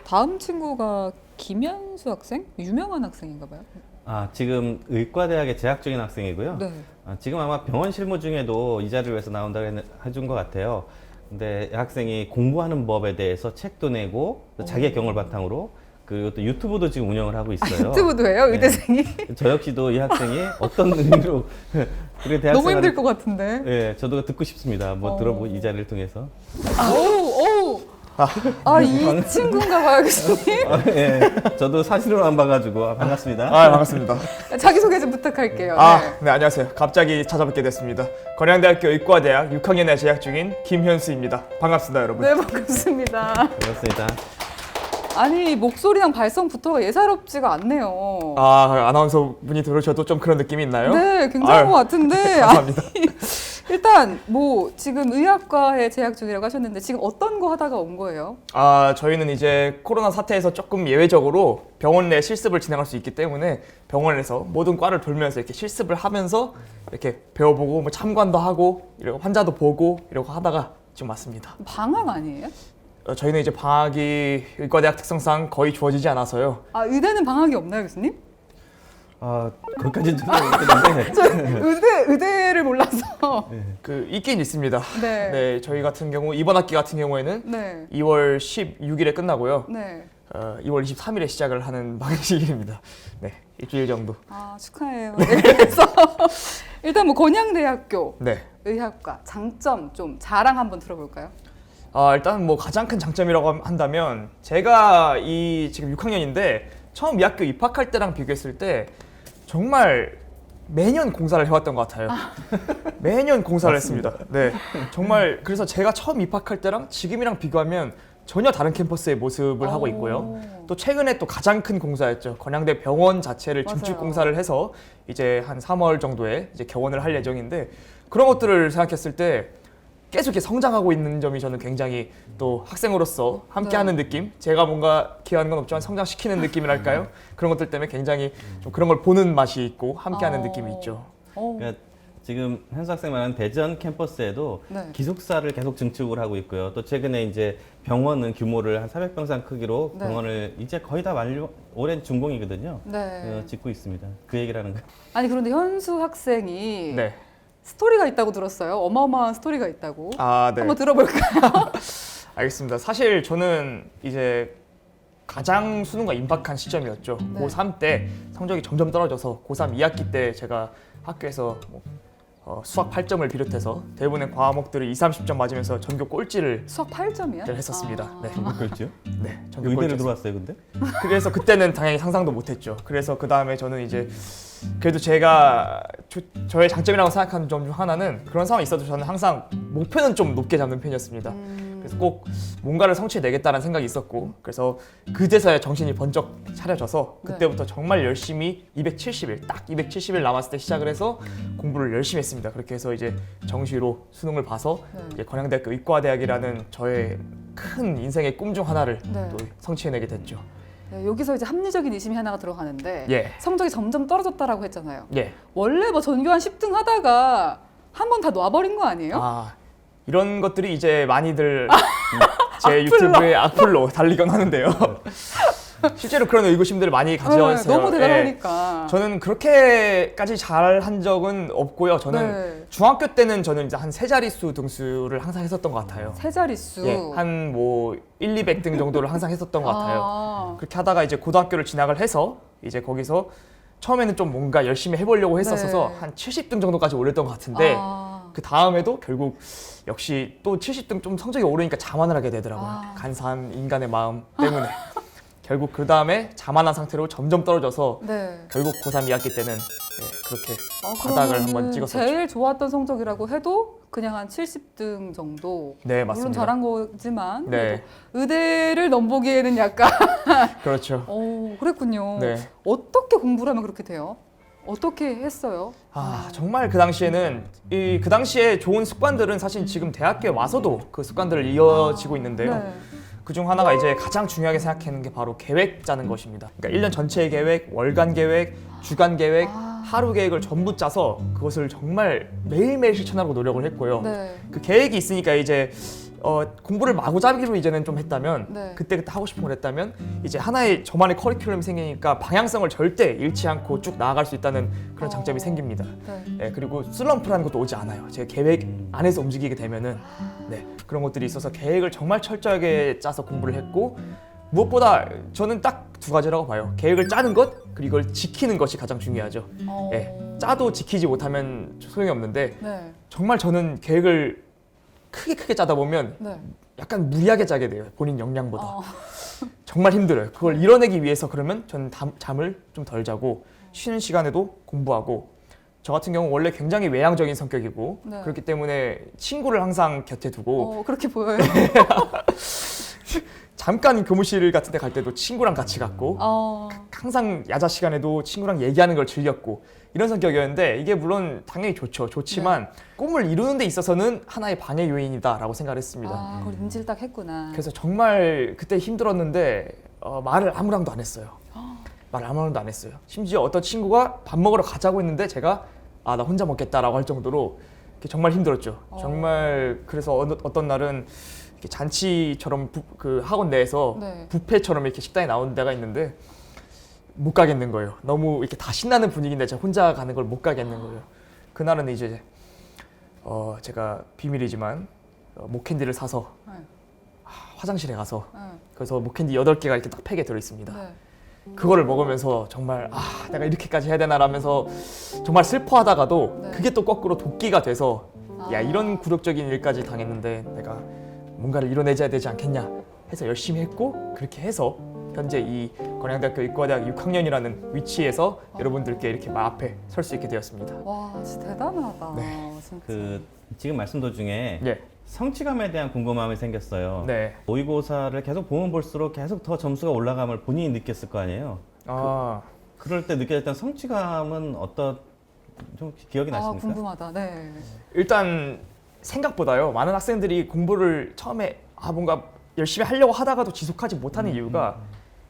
다음 친구가 김현수 학생? 유명한 학생인가 봐요. 지금 의과대학에 재학 중인 학생이고요. 네. 지금 아마 병원 실무 중에도 이 자리를 위해서 나온다고 해준 것 같아요. 근데 이 학생이 공부하는 법에 대해서 책도 내고 또 자기의 경험을 바탕으로 그리고 또 유튜브도 지금 운영을 하고 있어요. 유튜브도 해요? 의대생이? 저 역시도 이 학생이 어떤 의미로 그리고 대학생 너무 힘들 것 같은데. 네, 저도 듣고 싶습니다. 들어보고 이 자리를 통해서. 이 친구인가 봐요, 교수님. 네, 저도 사진으로만 봐가지고 반갑습니다. 반갑습니다. 자기소개 좀 부탁할게요. 네, 안녕하세요. 갑자기 찾아뵙게 됐습니다. 건양대학교 의과대학 6학년에 재학 중인 김현수입니다. 반갑습니다, 여러분. 네, 반갑습니다. 반갑습니다. 아니, 목소리랑 발성부터가 예사롭지가 않네요. 아나운서 분이 들으셔도 좀 그런 느낌이 있나요? 네, 굉장한 것 같은데. 감사합니다. 일단 지금 의학과에 재학 중이라고 하셨는데 지금 어떤 거 하다가 온 거예요? 저희는 이제 코로나 사태에서 조금 예외적으로 병원 내 실습을 진행할 수 있기 때문에 병원에서 모든 과를 돌면서 이렇게 실습을 하면서 이렇게 배워보고 참관도 하고 이러고 환자도 보고 이러고 하다가 지금 왔습니다. 방학 아니에요? 저희는 이제 방학이 의과대학 특성상 거의 주어지지 않아서요. 의대는 방학이 없나요, 교수님? 거기까지는 모르겠는데. 저 의대를 몰라서. 있긴 있습니다. 네. 저희 같은 경우 이번 학기 같은 경우에는 네. 2월 16일에 끝나고요. 네. 2월 23일에 시작을 하는 방식입니다. 네, 일주일 정도. 축하해요. 그래서 일단 건양대학교 네. 의학과 장점 좀 자랑 한번 들어볼까요? 일단 가장 큰 장점이라고 한다면 제가 지금 6학년인데 처음 이 학교 입학할 때랑 비교했을 때 정말 매년 공사를 해왔던 것 같아요. 매년 공사를 했습니다. 네, 정말 그래서 제가 처음 입학할 때랑 지금이랑 비교하면 전혀 다른 캠퍼스의 모습을 하고 있고요. 또 최근에 또 가장 큰 공사였죠. 건양대 병원 자체를 증축 공사를 해서 이제 한 3월 정도에 이제 개원을 할 예정인데 그런 것들을 생각했을 때 계속 이렇게 성장하고 있는 점이 저는 굉장히 또 학생으로서 함께하는 느낌? 제가 뭔가 기여하는 건 없지만 성장시키는 느낌이랄까요? 그런 것들 때문에 굉장히 좀 그런 걸 보는 맛이 있고 함께하는 느낌이 있죠. 그러니까 지금 현수 학생 말하는 대전 캠퍼스에도 기숙사를 계속 증축을 하고 있고요. 또 최근에 이제 병원은 규모를 한 400병상 크기로 병원을 이제 거의 다 올해 준공이거든요. 짓고 있습니다. 그 얘기를 하는 거예요. 아니 그런데 현수 학생이 네. 스토리가 있다고 들었어요. 어마어마한 스토리가 있다고. 네. 한번 들어볼까요? 알겠습니다. 사실 저는 이제 가장 수능과 임박한 시점이었죠. 고3 때 성적이 점점 떨어져서 고3 2학기 때 제가 학교에서 수학 8점을 비롯해서 대부분의 과목들을 20-30점 맞으면서 전교 꼴찌를 수학 8점이야? 했었습니다. 네. 전국 꼴찌요? 네. 전교 의대를 꼴찌. 들어왔어요, 근데? 그래서 그때는 당연히 상상도 못했죠. 그래서 그 다음에 저는 이제 그래도 제가 저의 장점이라고 생각하는 점 중 하나는 그런 상황이 있어도 저는 항상 목표는 좀 높게 잡는 편이었습니다. 그래서 꼭 뭔가를 성취해내겠다는 생각이 있었고 그래서 그제서야 정신이 번쩍 차려져서 그때부터 정말 열심히 270일 딱 270일 남았을 때 시작을 해서 공부를 열심히 했습니다. 그렇게 해서 이제 정시로 수능을 봐서 이제 건양대학교 의과대학이라는 저의 큰 인생의 꿈 중 하나를 또 성취해내게 됐죠. 여기서 이제 합리적인 의심이 하나가 들어가는데 성적이 점점 떨어졌다라고 했잖아요. 원래 전교 한 10등 하다가 한 번 다 놔버린 거 아니에요? 이런 것들이 이제 많이들 제 유튜브에 악플로 달리곤 하는데요. 실제로 그런 의구심들을 많이 가져왔어요. 너무 대단하니까. 저는 그렇게까지 잘한 적은 없고요. 저는 중학교 때는 저는 이제 한 세 자릿수 등수를 항상 했었던 것 같아요. 세 자릿수? 한 1, 200등 정도를 항상 했었던 것 같아요. 그렇게 하다가 이제 고등학교를 진학을 해서 이제 거기서 처음에는 좀 뭔가 열심히 해보려고 했었어서 한 70등 정도까지 올렸던 것 같은데 그 다음에도 결국 역시 또 70등 좀 성적이 오르니까 자만을 하게 되더라고요. 간사한 인간의 마음 때문에. 결국 그 다음에 자만한 상태로 점점 떨어져서 결국 고3 2학기 때는 그렇게 바닥을 한번 찍었었죠. 제일 좋았던 성적이라고 해도 그냥 한 70등 정도. 네, 맞습니다. 물론 잘한 거지만 의대를 넘보기에는 약간 그렇죠. 그랬군요. 어떻게 공부를 하면 그렇게 돼요? 어떻게 했어요? 정말 그 당시에는 그 당시에 좋은 습관들은 사실 지금 대학교에 와서도 그 습관들을 이어지고 있는데요. 그중 하나가 이제 가장 중요하게 생각하는 게 바로 계획 짜는 것입니다. 그러니까 1년 전체의 계획, 월간 계획, 주간 계획, 하루 계획을 전부 짜서 그것을 정말 매일매일 실천하려고 노력을 했고요. 그 계획이 있으니까 이제 공부를 마구잡이로 이제는 좀 했다면 네. 그때 하고 싶은 걸 했다면 이제 하나의 저만의 커리큘럼이 생기니까 방향성을 절대 잃지 않고 쭉 나아갈 수 있다는 그런 장점이 생깁니다. 네. 네, 그리고 슬럼프라는 것도 오지 않아요. 제 계획 안에서 움직이게 되면은 네, 그런 것들이 있어서 계획을 정말 철저하게 짜서 공부를 했고 무엇보다 저는 딱 두 가지라고 봐요. 계획을 짜는 것 그리고 이걸 지키는 것이 가장 중요하죠. 네, 짜도 지키지 못하면 소용이 없는데 네. 정말 저는 계획을 크게 짜다 보면 네. 약간 무리하게 짜게 돼요. 본인 역량보다. 정말 힘들어요. 그걸 이뤄내기 위해서 그러면 저는 잠을 좀 덜 자고 쉬는 시간에도 공부하고 저 같은 경우 원래 굉장히 외향적인 성격이고 네. 그렇기 때문에 친구를 항상 곁에 두고 그렇게 보여요. 잠깐 교무실 같은 데 갈 때도 친구랑 같이 갔고 항상 야자 시간에도 친구랑 얘기하는 걸 즐겼고 이런 성격이었는데 이게 물론 당연히 좋지만 네. 꿈을 이루는 데 있어서는 하나의 방해 요인이다라고 생각을 했습니다. 그걸 인지를 딱 했구나. 그래서 정말 그때 힘들었는데 말을 아무랑도 안 했어요. 말을 아무랑도 안 했어요. 심지어 어떤 친구가 밥 먹으러 가자고 했는데 제가 나 혼자 먹겠다라고 할 정도로 정말 힘들었죠. 정말 그래서 어떤 날은 이렇게 잔치처럼 그 학원 내에서 네. 뷔페처럼 이렇게 식당에 나오는 데가 있는데 못 가겠는 거예요. 너무 이렇게 다 신나는 분위기인데 제가 혼자 가는 걸 못 가겠는 거예요. 그날은 이제 제가 비밀이지만 목캔디를 사서 네. 화장실에 가서 네. 그래서 목캔디 8개가 이렇게 딱 팩에 들어 있습니다. 네. 그거를 먹으면서 정말 내가 이렇게까지 해야 되나라면서 정말 슬퍼하다가도 네. 그게 또 거꾸로 도끼가 돼서 야 이런 굴욕적인 일까지 당했는데 내가 뭔가를 이뤄내줘야 되지 않겠냐 해서 열심히 했고 그렇게 해서 현재 이 건양대학교 의과대학 6학년이라는 위치에서 여러분들께 이렇게 앞에 설 수 있게 되었습니다. 와, 진짜 대단하다. 네. 진짜. 지금 말씀 도중에 네. 성취감에 대한 궁금함이 생겼어요. 네. 모의고사를 계속 보면 볼수록 계속 더 점수가 올라감을 본인이 느꼈을 거 아니에요. 그럴 때 느껴졌던 성취감은 좀 기억이 나십니까? 궁금하다. 네. 일단 생각보다요 많은 학생들이 공부를 처음에 뭔가 열심히 하려고 하다가도 지속하지 못하는 이유가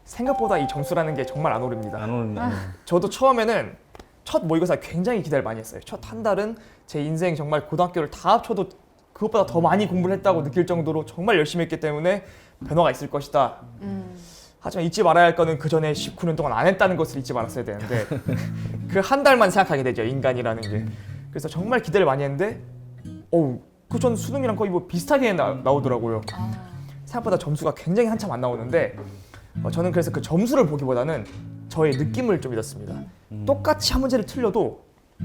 생각보다 이 점수라는 게 정말 안 오릅니다. 안 오른다. 저도 처음에는 첫 모의고사 굉장히 기대를 많이 했어요. 첫 한 달은 제 인생 정말 고등학교를 다 합쳐도 그것보다 더 많이 공부를 했다고 느낄 정도로 정말 열심히 했기 때문에 변화가 있을 것이다. 하지만 잊지 말아야 할 거는 그 전에 19년 동안 안 했다는 것을 잊지 말았어야 되는데 그 한 달만 생각하게 되죠. 인간이라는 게. 그래서 정말 기대를 많이 했는데 그 전 수능이랑 거의 뭐 비슷하게 나오더라고요. 생각보다 점수가 굉장히 한참 안 나오는데 저는 그래서 그 점수를 보기보다는 저의 느낌을 좀 믿었습니다. 똑같이 한 문제를 틀려도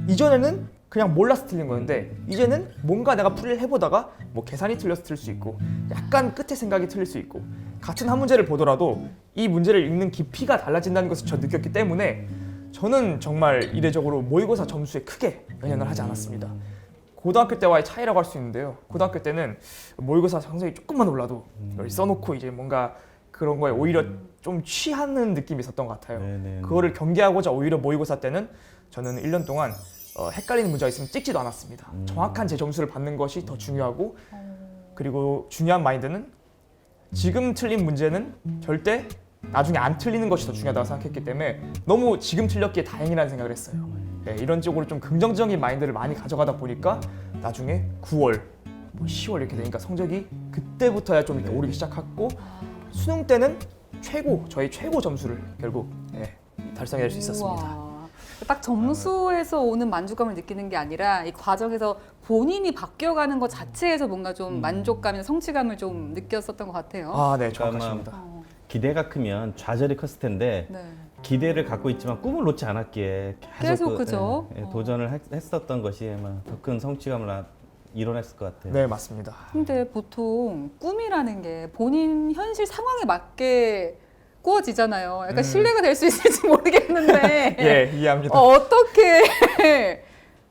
이전에는 그냥 몰라서 틀린 거였는데 이제는 뭔가 내가 풀이를 해보다가 뭐 계산이 틀려서 틀릴 수 있고 약간 끝에 생각이 틀릴 수 있고 같은 한 문제를 보더라도 이 문제를 읽는 깊이가 달라진다는 것을 저 느꼈기 때문에 저는 정말 이례적으로 모의고사 점수에 크게 연연을 하지 않았습니다. 고등학교 때와의 차이라고 할 수 있는데요. 고등학교 때는 모의고사 성적이 조금만 올라도 이걸 써놓고 이제 뭔가 그런 거에 오히려 좀 취하는 느낌이 있었던 것 같아요. 네네. 그거를 경계하고자 오히려 모의고사 때는 저는 1년 동안 헷갈리는 문제가 있으면 찍지도 않았습니다. 정확한 제 점수를 받는 것이 더 중요하고 그리고 중요한 마인드는 지금 틀린 문제는 절대 나중에 안 틀리는 것이 더 중요하다고 생각했기 때문에 너무 지금 틀렸기에 다행이라는 생각을 했어요. 네, 이런 쪽으로 좀 긍정적인 마인드를 많이 가져가다 보니까 나중에 9월, 10월 이렇게 되니까 성적이 그때부터야 좀 이렇게 오르기 시작했고 수능 때는 저희 최고 점수를 결국 달성할 수 있었습니다. 우와. 딱 점수에서 오는 만족감을 느끼는 게 아니라 이 과정에서 본인이 바뀌어가는 것 자체에서 뭔가 좀 만족감이나 성취감을 좀 느꼈었던 것 같아요. 네, 그러니까 정확하십니다. 기대가 크면 좌절이 컸을 텐데 네. 기대를 갖고 있지만 꿈을 놓지 않았기에 계속 그죠? 도전을 했었던 것이 아마 더 큰 성취감을 이뤄냈을 것 같아요. 네, 맞습니다. 근데 보통 꿈이라는 게 본인 현실 상황에 맞게 꾸어지잖아요. 약간 신뢰가 될 수 있을지 모르겠는데 예, 이해합니다.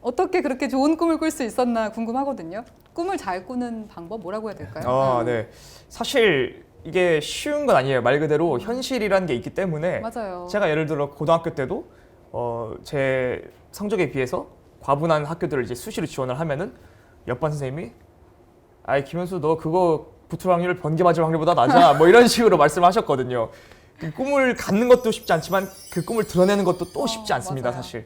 어떻게 그렇게 좋은 꿈을 꿀 수 있었나 궁금하거든요. 꿈을 잘 꾸는 방법 뭐라고 해야 될까요? 네. 사실 이게 쉬운 건 아니에요. 말 그대로 현실이라는 게 있기 때문에 맞아요. 제가 예를 들어 고등학교 때도 제 성적에 비해서 과분한 학교들을 이제 수시로 지원을 하면은 옆반 선생님이 김현수 너 그거 붙을 확률 번개 맞을 확률보다 낮아 뭐 이런 식으로 말씀하셨거든요. 그 꿈을 갖는 것도 쉽지 않지만 그 꿈을 드러내는 것도 또 쉽지 않습니다. 맞아요. 사실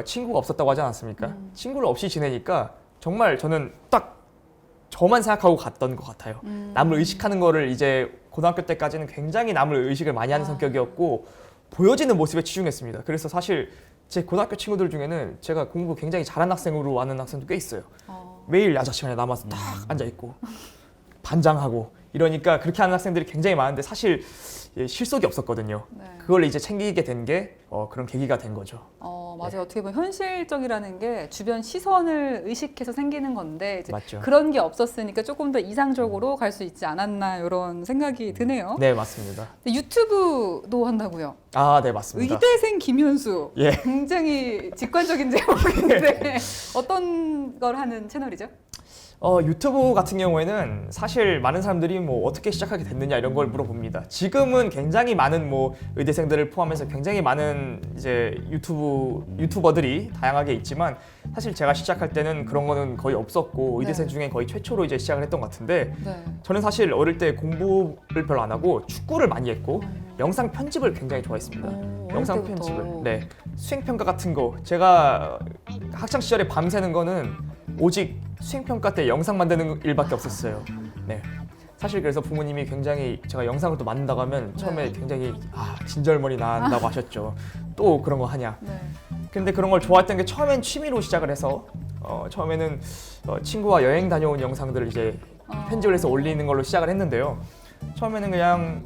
친구가 없었다고 하지 않았습니까? 친구를 없이 지내니까 정말 저는 딱 저만 생각하고 갔던 것 같아요. 남을 의식하는 거를 이제 고등학교 때까지는 굉장히 남을 의식을 많이 하는 성격이었고 보여지는 모습에 치중했습니다. 그래서 사실 제 고등학교 친구들 중에는 제가 공부 굉장히 잘하는 학생으로 아는 학생도 꽤 있어요. 매일 야자 시간에 남아서 딱 앉아있고 반장하고 이러니까 그렇게 하는 학생들이 굉장히 많은데 사실 실속이 없었거든요. 네. 그걸 이제 챙기게 된 게 그런 계기가 된 거죠. 맞아요. 네. 어떻게 보면 현실적이라는 게 주변 시선을 의식해서 생기는 건데 이제 맞죠. 그런 게 없었으니까 조금 더 이상적으로 갈 수 있지 않았나 이런 생각이 드네요. 네, 맞습니다. 유튜브도 한다고요? 아, 네, 맞습니다. 의대생 김현수. 예. 굉장히 직관적인 제목인데 어떤 걸 하는 채널이죠? 유튜브 같은 경우에는 사실 많은 사람들이 뭐 어떻게 시작하게 됐느냐 이런 걸 물어봅니다. 지금은 굉장히 많은 뭐 의대생들을 포함해서 굉장히 많은 이제 유튜버들이 다양하게 있지만 사실 제가 시작할 때는 그런 거는 거의 없었고 의대생 중에 거의 최초로 이제 시작을 했던 것 같은데 저는 사실 어릴 때 공부를 별로 안 하고 축구를 많이 했고 영상 편집을 굉장히 좋아했습니다. 영상 편집을. 네. 수행평가 같은 거 제가 학창 시절에 밤새는 거는 오직 수행평가 때 영상 만드는 일밖에 없었어요. 네. 사실 그래서 부모님이 굉장히 제가 영상을 또 만든다고 하면 처음에 굉장히 진절머리 난다고 하셨죠. 또 그런 거 하냐. 근데 그런 걸 좋아했던 게 처음엔 취미로 시작을 해서 처음에는 친구와 여행 다녀온 영상들을 이제 편집을 해서 올리는 걸로 시작을 했는데요. 처음에는 그냥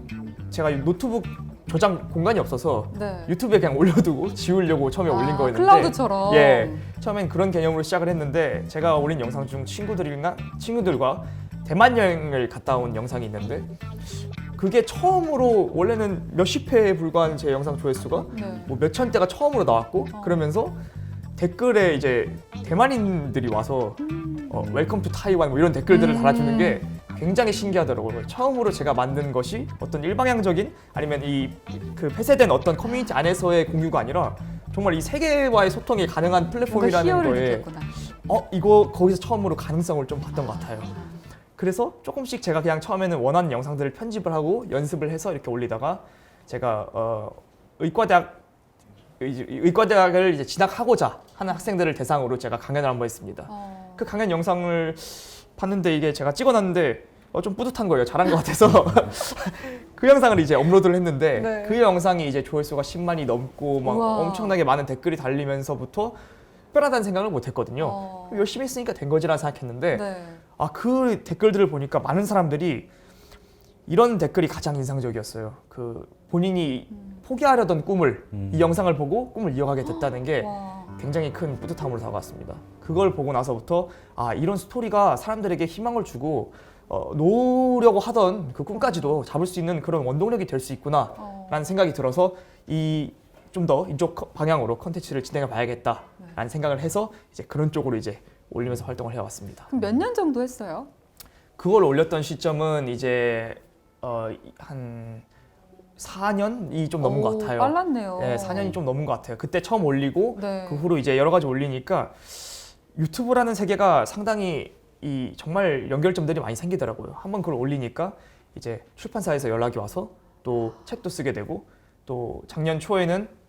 제가 노트북 저장 공간이 없어서 유튜브에 그냥 올려두고 지우려고 처음에 올린 거였는데 클라우드처럼. 예, 처음엔 그런 개념으로 시작을 했는데 제가 올린 영상 중 친구들과 대만 여행을 갔다 온 영상이 있는데 그게 처음으로 원래는 몇십 회에 불과한 제 영상 조회수가 뭐 몇천 대가 처음으로 나왔고 그러면서 댓글에 이제 대만인들이 와서 웰컴 투 타이완 뭐 이런 댓글들을 달아주는 게 굉장히 신기하더라고요. 처음으로 제가 만든 것이 어떤 일방향적인 아니면 그 폐쇄된 어떤 커뮤니티 안에서의 공유가 아니라 정말 이 세계와의 소통이 가능한 플랫폼이라는 거에 이거 거기서 처음으로 가능성을 좀 봤던 것 같아요. 그래서 조금씩 제가 그냥 처음에는 원하는 영상들을 편집을 하고 연습을 해서 이렇게 올리다가 제가 의과대학을 이제 진학하고자 하는 학생들을 대상으로 제가 강연을 한번 했습니다. 그 강연 영상을 봤는데 이게 제가 찍어놨는데 좀 뿌듯한 거예요. 잘한 것 같아서 그 영상을 이제 업로드를 했는데 그 영상이 이제 조회수가 10만이 넘고 막 엄청나게 많은 댓글이 달리면서부터 특별하다는 생각을 못했거든요. 열심히 했으니까 된 거지라 생각했는데 그 댓글들을 보니까 많은 사람들이 이런 댓글이 가장 인상적이었어요. 그 본인이 포기하려던 꿈을 이 영상을 보고 꿈을 이어가게 됐다는 게 굉장히 큰 뿌듯함으로 다가왔습니다. 그걸 보고 나서부터 이런 스토리가 사람들에게 희망을 주고 놓으려고 하던 그 꿈까지도 잡을 수 있는 그런 원동력이 될 수 있구나 라는 생각이 들어서 좀 더 이쪽 방향으로 컨텐츠를 진행해 봐야겠다라는 생각을 해서 이제 그런 쪽으로 이제 올리면서 활동을 해왔습니다. 그럼 몇 년 정도 했어요? 그걸 올렸던 시점은 이제 한 4년이 좀 넘은 것 같아요. 빨랐네요. 네, 4년이 좀 넘은 것 같아요. 그때 처음 올리고 그 후로 이제 여러 가지 올리니까 유튜브라는 세계가 상당히 정말 연결점들이 많이 생기더라고요. 한번 그걸 올리니까 이제 출판사에서 연락이 와서 또 책도 쓰게 되고 또 작년 초에는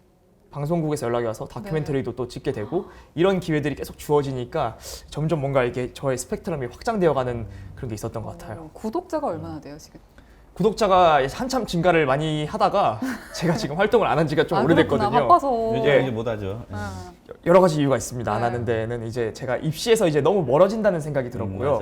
방송국에서 연락이 와서 다큐멘터리도 또 찍게 되고 이런 기회들이 계속 주어지니까 점점 뭔가 이게 저의 스펙트럼이 확장되어가는 그런 게 있었던 것 같아요. 구독자가 얼마나 돼요 지금? 구독자가 한참 증가를 많이 하다가 제가 지금 활동을 안 한 지가 좀 오래됐거든요. 바빠서. 요즘 못하죠. 여러 가지 이유가 있습니다. 안 하는 데는 이제 제가 입시에서 이제 너무 멀어진다는 생각이 들었고요.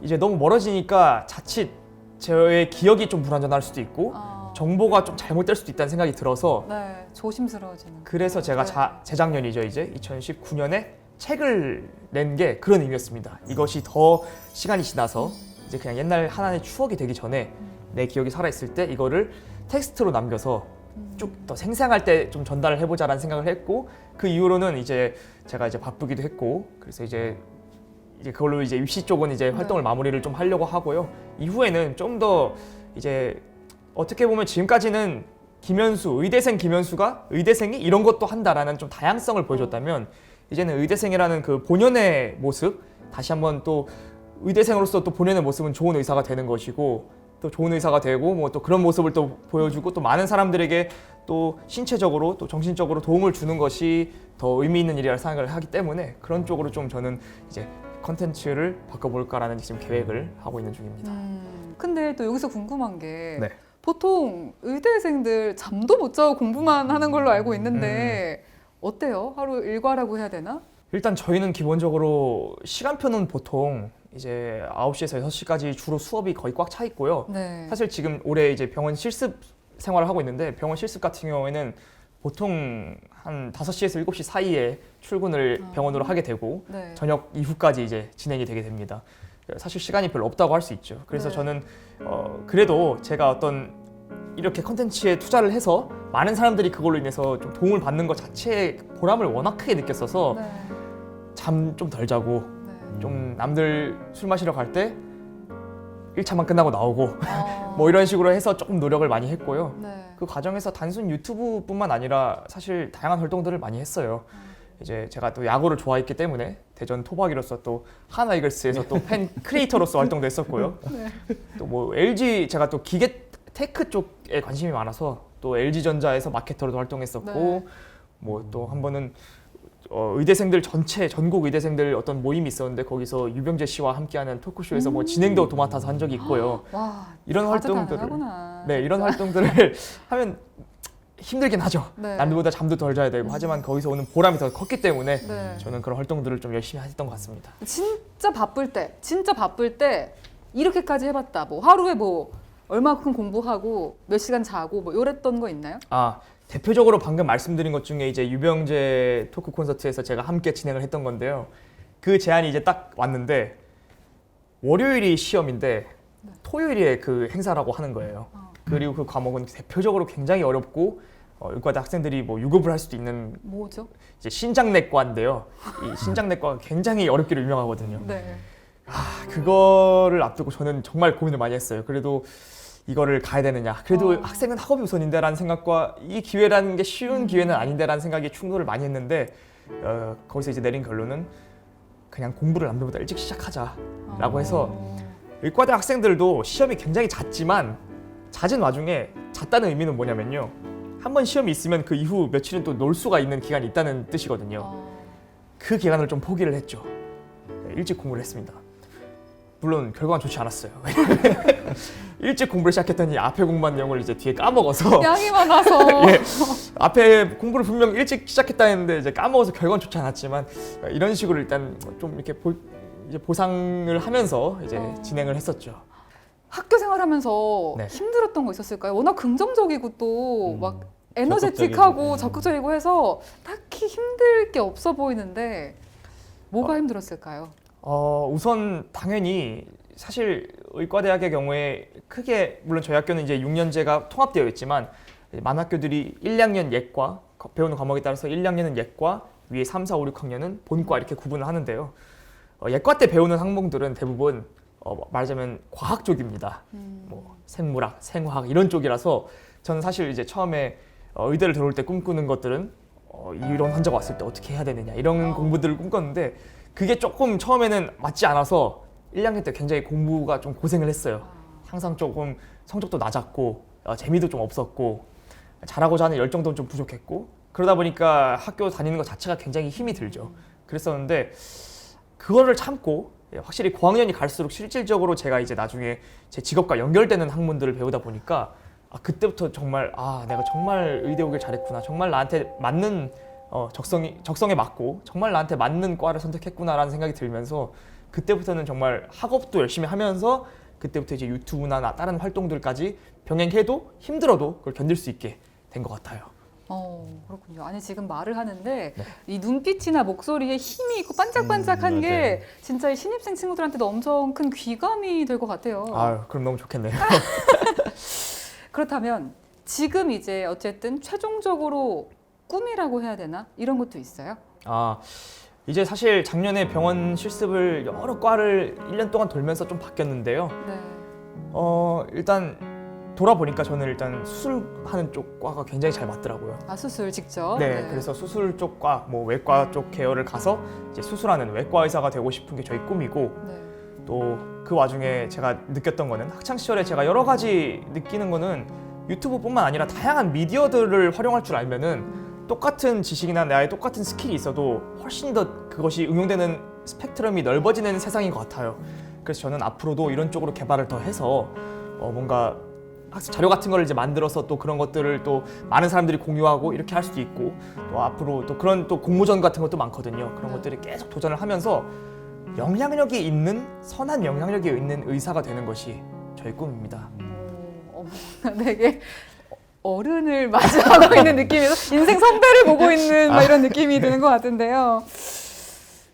이제 너무 멀어지니까 자칫 저의 기억이 좀 불완전할 수도 있고 정보가 좀 잘못될 수도 있다는 생각이 들어서 조심스러워지는. 그래서 제가 재작년이죠. 이제 2019년에 책을 낸 게 그런 의미였습니다. 이것이 더 시간이 지나서 이제 그냥 옛날 하나의 추억이 되기 전에 내 기억이 살아있을 때 이거를 텍스트로 남겨서 쭉 더 생생할 때 좀 전달을 해보자라는 생각을 했고 그 이후로는 이제 제가 이제 바쁘기도 했고 그래서 이제 그걸로 이제 입시 쪽은 이제 활동을 마무리를 좀 하려고 하고요. 이후에는 좀 더 이제 어떻게 보면 지금까지는 의대생 김현수가 의대생이 이런 것도 한다라는 좀 다양성을 보여줬다면 이제는 의대생이라는 그 본연의 모습 다시 한번 또 의대생으로서 또 본연의 모습은 좋은 의사가 되는 것이고 또 좋은 의사가 되고 뭐 또 그런 모습을 또 보여주고 또 많은 사람들에게 또 신체적으로 또 정신적으로 도움을 주는 것이 더 의미 있는 일이라 생각을 하기 때문에 그런 쪽으로 좀 저는 이제 컨텐츠를 바꿔볼까라는 지금 계획을 하고 있는 중입니다. 근데 또 여기서 궁금한 게 네. 보통 의대생들 잠도 못 자고 공부만 하는 걸로 알고 있는데 어때요? 하루 일과라고 해야 되나? 일단 저희는 기본적으로 시간표는 보통 이제 9시에서 6시까지 주로 수업이 거의 꽉 차 있고요. 네. 사실 지금 올해 이제 병원 실습 생활을 하고 있는데 병원 실습 같은 경우에는 보통 한 5시에서 7시 사이에 출근을 병원으로 하게 되고 네. 저녁 이후까지 이제 진행이 되게 됩니다. 사실 시간이 별로 없다고 할 수 있죠. 그래서 네. 저는 그래도 제가 어떤 이렇게 컨텐츠에 투자를 해서 많은 사람들이 그걸로 인해서 좀 도움을 받는 것 자체에 보람을 워낙 크게 느꼈어서 네. 잠 좀 덜 자고 네. 좀 남들 술 마시러 갈 때 1차만 끝나고 나오고 어. 뭐 이런 식으로 해서 조금 노력을 많이 했고요. 네. 그 과정에서 단순 유튜브뿐만 아니라 사실 다양한 활동들을 많이 했어요. 이제 제가 또 야구를 좋아했기 때문에 대전 토박이로서 또 하나 이글스에서 또 팬 크리에이터로서 활동도 했었고요. 네. 또 뭐 LG 제가 또 기계 테크 쪽에 관심이 많아서 또 LG전자에서 마케터로도 활동했었고 네. 뭐 또 한 번은 의대생들 전체 전국 의대생들 어떤 모임이 있었는데 거기서 유병재 씨와 함께하는 토크쇼에서 뭐 진행도 도맡아서 한 적이 있고요. 와, 이런 활동들을 다재다능하구나. 네 이런 활동들을 하면 힘들긴 하죠. 네. 남들보다 잠도 덜 자야 되고 하지만 거기서 오는 보람이 더 컸기 때문에 네. 저는 그런 활동들을 좀 열심히 했던 것 같습니다. 진짜 바쁠 때 이렇게까지 해봤다. 뭐 하루에 뭐 얼마큼 공부하고 몇 시간 자고 뭐 이랬던 거 있나요? 아 대표적으로 방금 말씀드린 것 중에 이제 유병재 토크 콘서트에서 제가 함께 진행을 했던 건데요. 그 제안이 이제 딱 왔는데 월요일이 시험인데 토요일에 그 행사라고 하는 거예요. 그리고 그 과목은 대표적으로 굉장히 어렵고 의과대 학생들이 뭐 유급을 할 수도 있는 뭐죠? 이제 신장내과인데요. 이 신장내과가 굉장히 어렵기로 유명하거든요. 네. 그거를 앞두고 저는 정말 고민을 많이 했어요. 그래도 이거를 가야 되느냐. 그래도 학생은 학업이 우선인데라는 생각과 이 기회라는 게 쉬운 기회는 아닌데라는 생각이 충돌을 많이 했는데 거기서 이제 내린 결론은 그냥 공부를 남들보다 일찍 시작하자라고 해서 의과대 학생들도 시험이 굉장히 잦지만 잦은 와중에 잦다는 의미는 뭐냐면요. 한 번 시험이 있으면 그 이후 며칠은 또 놀 수가 있는 기간이 있다는 뜻이거든요. 그 기간을 좀 포기를 했죠. 일찍 공부를 했습니다. 물론 결과는 좋지 않았어요. 일찍 공부를 시작했더니 앞에 공부한 내용을 이제 뒤에 까먹어서 양이 많아서 예, 앞에 공부를 분명 일찍 시작했다 했는데 이제 까먹어서 결과는 좋지 않았지만 이런 식으로 일단 좀 이렇게 이제 보상을 하면서 이제 진행을 했었죠. 학교 생활하면서 네. 힘들었던 거 있었을까요? 워낙 긍정적이고 또 막 에너제틱하고 적극적이고 해서 딱히 힘들 게 없어 보이는데 뭐가 힘들었을까요? 우선 당연히 사실 의과대학의 경우에 크게 물론 저희 학교는 이제 6년제가 통합되어 있지만 많은 학교들이 1, 2학년 예과 배우는 과목에 따라서 1, 2학년은 예과 위에 3, 4, 5, 6학년은 본과 이렇게 구분을 하는데요. 예과 때 배우는 학문들은 대부분 말하자면 과학 쪽입니다. 뭐 생물학, 생화학 이런 쪽이라서 저는 사실 이제 처음에 의대를 들어올 때 꿈꾸는 것들은 이런 환자가 왔을 때 어떻게 해야 되느냐 이런 공부들을 꿈꿨는데 그게 조금 처음에는 맞지 않아서 1, 2학년 때 굉장히 공부가 좀 고생을 했어요. 항상 조금 성적도 낮았고 재미도 좀 없었고 잘하고자 하는 열정도 좀 부족했고 그러다 보니까 학교 다니는 것 자체가 굉장히 힘이 들죠. 그랬었는데 그거를 참고 확실히 고학년이 갈수록 실질적으로 제가 이제 나중에 제 직업과 연결되는 학문들을 배우다 보니까 그때부터 정말 내가 정말 의대 오길 잘했구나. 정말 나한테 맞는 적성에 맞고 정말 나한테 맞는 과를 선택했구나라는 생각이 들면서 그때부터는 정말 학업도 열심히 하면서 그때부터 이제 유튜브나 다른 활동들까지 병행해도 힘들어도 그걸 견딜 수 있게 된 것 같아요. 그렇군요. 아니 지금 말을 하는데 이 눈빛이나 목소리에 힘이 있고 반짝반짝한 게 진짜 이 신입생 친구들한테도 엄청 큰 귀감이 될 것 같아요. 그럼 너무 좋겠네요. 그렇다면 지금 이제 어쨌든 최종적으로 꿈이라고 해야 되나? 이런 것도 있어요? 이제 사실 작년에 병원 실습을 여러 과를 1년 동안 돌면서 좀 바뀌었는데요. 네. 일단 돌아보니까 저는 일단 수술하는 쪽 과가 굉장히 잘 맞더라고요. 수술 직접? 네, 그래서 수술 쪽 과, 뭐 외과 쪽 계열을 가서 이제 수술하는 외과 의사가 되고 싶은 게 저희 꿈이고 또 그 와중에 제가 느꼈던 거는 학창 시절에 제가 여러 가지 느끼는 거는 유튜브뿐만 아니라 다양한 미디어들을 활용할 줄 알면은 똑같은 지식이나 나의 똑같은 스킬이 있어도 훨씬 더 그것이 응용되는 스펙트럼이 넓어지는 세상인 것 같아요. 그래서 저는 앞으로도 이런 쪽으로 개발을 더 해서 뭔가 학습 자료 같은 걸 이제 만들어서 또 그런 것들을 또 많은 사람들이 공유하고 이렇게 할 수도 있고, 또 앞으로 또 그런 또 공모전 같은 것도 많거든요. 그런 것들이 계속 도전을 하면서 영향력이 있는, 선한 영향력이 있는 의사가 되는 것이 저의 꿈입니다. 되게 어른을 맞이하고 있는 느낌에서 인생 선배를 보고 있는 막 이런 느낌이 드는 것 같은데요.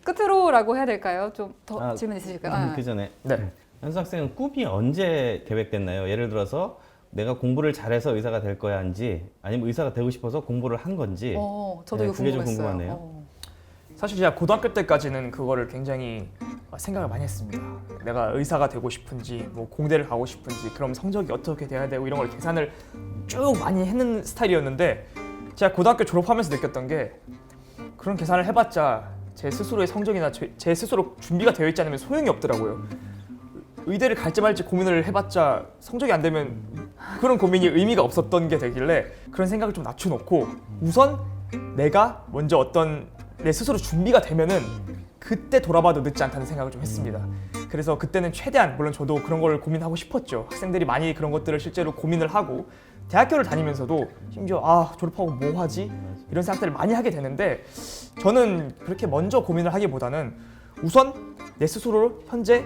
끝으로라고 해야 될까요? 좀 더 질문 있으실까요? 그 전에 네. 현수 학생은 꿈이 언제 계획됐나요? 예를 들어서 내가 공부를 잘해서 의사가 될 거야인지, 아니면 의사가 되고 싶어서 공부를 한 건지. 저도 이거 그게 좀 궁금했어요. 궁금하네요. 사실 제가 고등학교 때까지는 그거를 굉장히 생각을 많이 했습니다. 내가 의사가 되고 싶은지, 뭐 공대를 가고 싶은지, 그럼 성적이 어떻게 돼야 되고 이런 걸 계산을 쭉 많이 했는 스타일이었는데, 제가 고등학교 졸업하면서 느꼈던 게 그런 계산을 해봤자 제 스스로의 성적이나 제 스스로 준비가 되어 있지 않으면 소용이 없더라고요. 의대를 갈지 말지 고민을 해봤자 성적이 안 되면 그런 고민이 의미가 없었던 게 되길래 그런 생각을 좀 낮춰놓고 우선 내가 먼저 어떤 내 스스로 준비가 되면은 그때 돌아봐도 늦지 않다는 생각을 좀 했습니다. 그래서 그때는 최대한, 물론 저도 그런 걸 고민하고 싶었죠. 학생들이 많이 그런 것들을 실제로 고민을 하고 대학교를 다니면서도 심지어 졸업하고 뭐 하지? 이런 생각들을 많이 하게 되는데, 저는 그렇게 먼저 고민을 하기보다는 우선 내 스스로 현재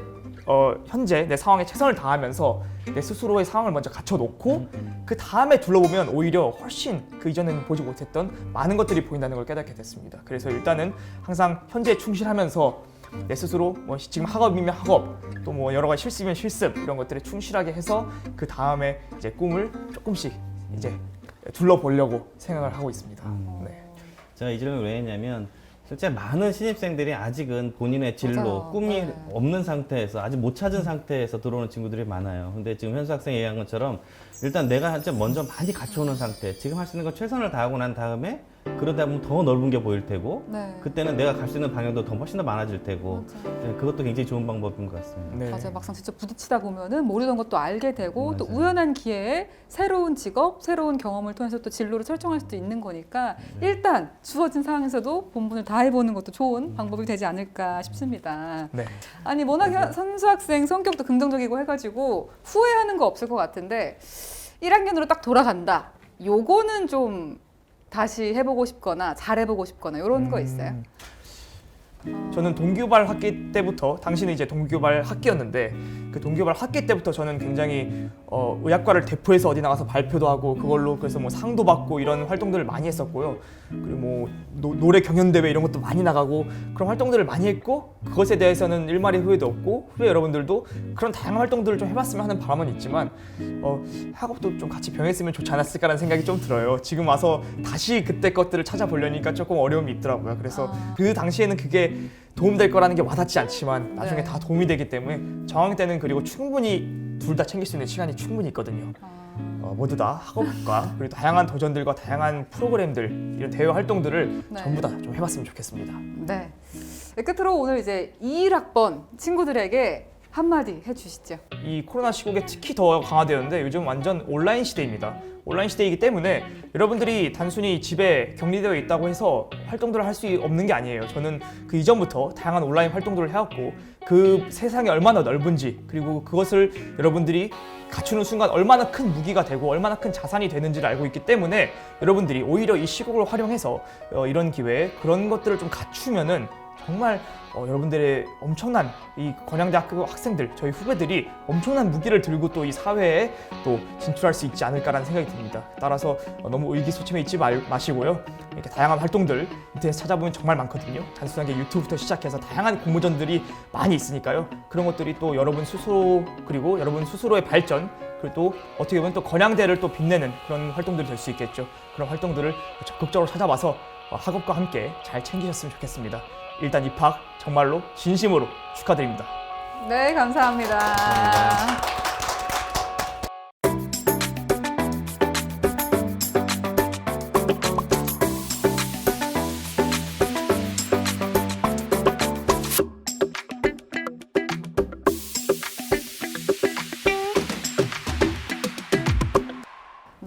내 상황에 최선을 다하면서 내 스스로의 상황을 먼저 갖춰놓고 그 다음에 둘러보면 오히려 훨씬 그 이전에는 보지 못했던 많은 것들이 보인다는 걸 깨닫게 됐습니다. 그래서 일단은 항상 현재에 충실하면서 내 스스로 뭐 지금 학업이면 학업, 또 뭐 여러 가지 실습이면 실습, 이런 것들에 충실하게 해서 그 다음에 이제 꿈을 조금씩 이제 둘러보려고 생각을 하고 있습니다. 네. 제가 이 질문을 왜 했냐면, 실제 많은 신입생들이 아직은 본인의 진로, 맞아요. 꿈이 네. 없는 상태에서, 아직 못 찾은 상태에서 들어오는 친구들이 많아요. 근데 지금 현수 학생이 얘기한 것처럼 일단 내가 현재 먼저 많이 갖춰오는 상태, 지금 할 수 있는 거 최선을 다하고 난 다음에 그러다 보면 더 넓은 게 보일 테고, 네. 그때는 내가 갈 수 있는 방향도 더 훨씬 더 많아질 테고, 맞아요. 그것도 굉장히 좋은 방법인 것 같습니다. 네. 맞아요. 막상 직접 부딪히다 보면은 모르던 것도 알게 되고, 또 맞아요. 우연한 기회에 새로운 직업, 새로운 경험을 통해서 또 진로를 설정할 수도 있는 거니까 일단 주어진 상황에서도 본분을 다 해보는 것도 좋은 방법이 되지 않을까 싶습니다. 네. 아니 워낙 선수 학생 성격도 긍정적이고 해가지고 후회하는 거 없을 것 같은데 1학년으로 딱 돌아간다. 요거는 좀 다시 해보고 싶거나 잘해보고 싶거나 이런 거 있어요? 저는 동기유발 학기 때부터, 당시는 이제 동기유발 학기였는데 그 동기유발 학기 때부터 저는 굉장히 의학과를 대표해서 어디 나가서 발표도 하고 그걸로 그래서 뭐 상도 받고 이런 활동들을 많이 했었고요. 그리고 뭐 노래 경연대회 이런 것도 많이 나가고 그런 활동들을 많이 했고, 그것에 대해서는 일말의 후회도 없고, 후에 여러분들도 그런 다양한 활동들을 좀 해봤으면 하는 바람은 있지만 학업도 좀 같이 병행했으면 좋지 않았을까라는 생각이 좀 들어요. 지금 와서 다시 그때 것들을 찾아보려니까 조금 어려움이 있더라고요. 그래서 그 당시에는 그게 도움될 거라는 게 와닿지 않지만 나중에 네. 다 도움이 되기 때문에 저항 때는 그리고 충분히 둘 다 챙길 수 있는 시간이 충분히 있거든요. 모두 다 학업과 그리고 다양한 도전들과 다양한 프로그램들, 이런 대외 활동들을 네. 전부 다 좀 해봤으면 좋겠습니다. 네. 끝으로 오늘 이제 21학번 친구들에게 한마디 해주시죠. 이 코로나 시국에 특히 더 강화되었는데 요즘 완전 온라인 시대입니다. 온라인 시대이기 때문에 여러분들이 단순히 집에 격리되어 있다고 해서 활동들을 할 수 없는 게 아니에요. 저는 그 이전부터 다양한 온라인 활동들을 해왔고 그 세상이 얼마나 넓은지, 그리고 그것을 여러분들이 갖추는 순간 얼마나 큰 무기가 되고 얼마나 큰 자산이 되는지를 알고 있기 때문에 여러분들이 오히려 이 시국을 활용해서 이런 기회에 그런 것들을 좀 갖추면은 정말 여러분들의 엄청난 이 건양대학교 학생들, 저희 후배들이 엄청난 무기를 들고 또 이 사회에 또 진출할 수 있지 않을까라는 생각이 듭니다. 따라서 너무 의기소침해 있지 마시고요. 이렇게 다양한 활동들 인터넷에 찾아보면 정말 많거든요. 단순하게 유튜브부터 시작해서 다양한 공모전들이 많이 있으니까요. 그런 것들이 또 여러분 스스로, 그리고 여러분 스스로의 발전, 그리고 또 어떻게 보면 또 건양대를 또 빛내는 그런 활동들이 될 수 있겠죠. 그런 활동들을 적극적으로 찾아봐서 학업과 함께 잘 챙기셨으면 좋겠습니다. 일단 입학 정말로 진심으로 축하드립니다. 네, 감사합니다.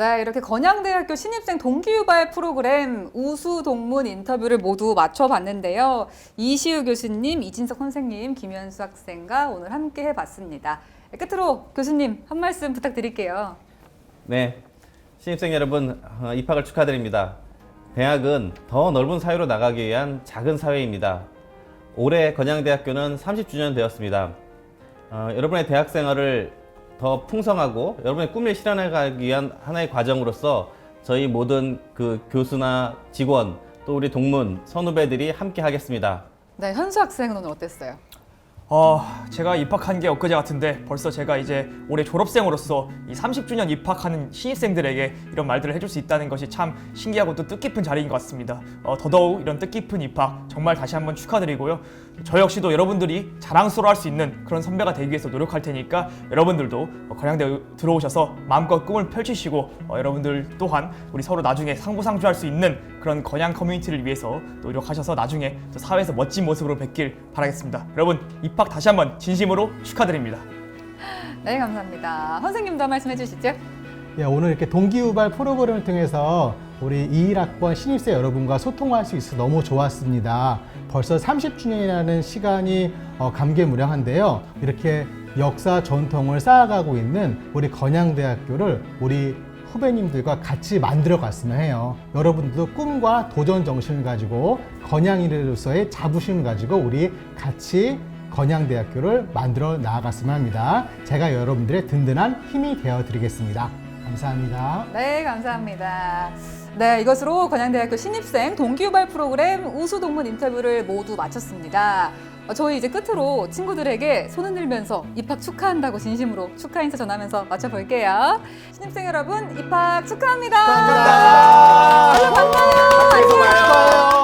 네, 이렇게 건양대학교 신입생 동기유발 프로그램 우수 동문 인터뷰를 모두 맞춰봤는데요. 이시우 교수님, 이진석 선생님, 김현수 학생과 오늘 함께 해봤습니다. 끝으로 교수님 한 말씀 부탁드릴게요. 네, 신입생 여러분 입학을 축하드립니다. 대학은 더 넓은 사회로 나가기 위한 작은 사회입니다. 올해 건양대학교는 30주년 되었습니다. 여러분의 대학 생활을 더 풍성하고 여러분의 꿈을 실현해가기 위한 하나의 과정으로서 저희 모든 그 교수나 직원 또 우리 동문 선후배들이 함께 하겠습니다. 네, 현수 학생은 오늘 어땠어요? 제가 입학한 게 엊그제 같은데 벌써 제가 이제 올해 졸업생으로서 이 30주년 입학하는 신입생들에게 이런 말들을 해줄 수 있다는 것이 참 신기하고 또 뜻깊은 자리인 것 같습니다. 더더욱 이런 뜻깊은 입학 정말 다시 한번 축하드리고요. 저 역시도 여러분들이 자랑스러워할 수 있는 그런 선배가 되기 위해서 노력할 테니까 여러분들도 건양대 들어오셔서 마음껏 꿈을 펼치시고 여러분들 또한 우리 서로 나중에 상부상조할 수 있는 그런 건양 커뮤니티를 위해서 노력하셔서 나중에 또 사회에서 멋진 모습으로 뵙길 바라겠습니다. 여러분 입학 다시 한번 진심으로 축하드립니다. 네, 감사합니다. 선생님도 한 말씀 해주시죠. 예, 오늘 이렇게 동기유발 프로그램을 통해서 우리 21학번 신입생 여러분과 소통할 수 있어서 너무 좋았습니다. 벌써 30주년이라는 시간이 감개무량한데요. 이렇게 역사 전통을 쌓아가고 있는 우리 건양대학교를 우리 후배님들과 같이 만들어 갔으면 해요. 여러분들도 꿈과 도전 정신을 가지고 건양인으로서의 자부심을 가지고 우리 같이 건양대학교를 만들어 나아갔으면 합니다. 제가 여러분들의 든든한 힘이 되어 드리겠습니다. 감사합니다. 네, 감사합니다. 네, 이것으로 건양대학교 신입생 동기유발 프로그램 우수 동문 인터뷰를 모두 마쳤습니다. 저희 이제 끝으로 친구들에게 손 흔들면서 입학 축하한다고 진심으로 축하 인사 전하면서 마쳐볼게요. 신입생 여러분, 입학 축하합니다. 감사합니다. 얼른 만나요. 축하해요.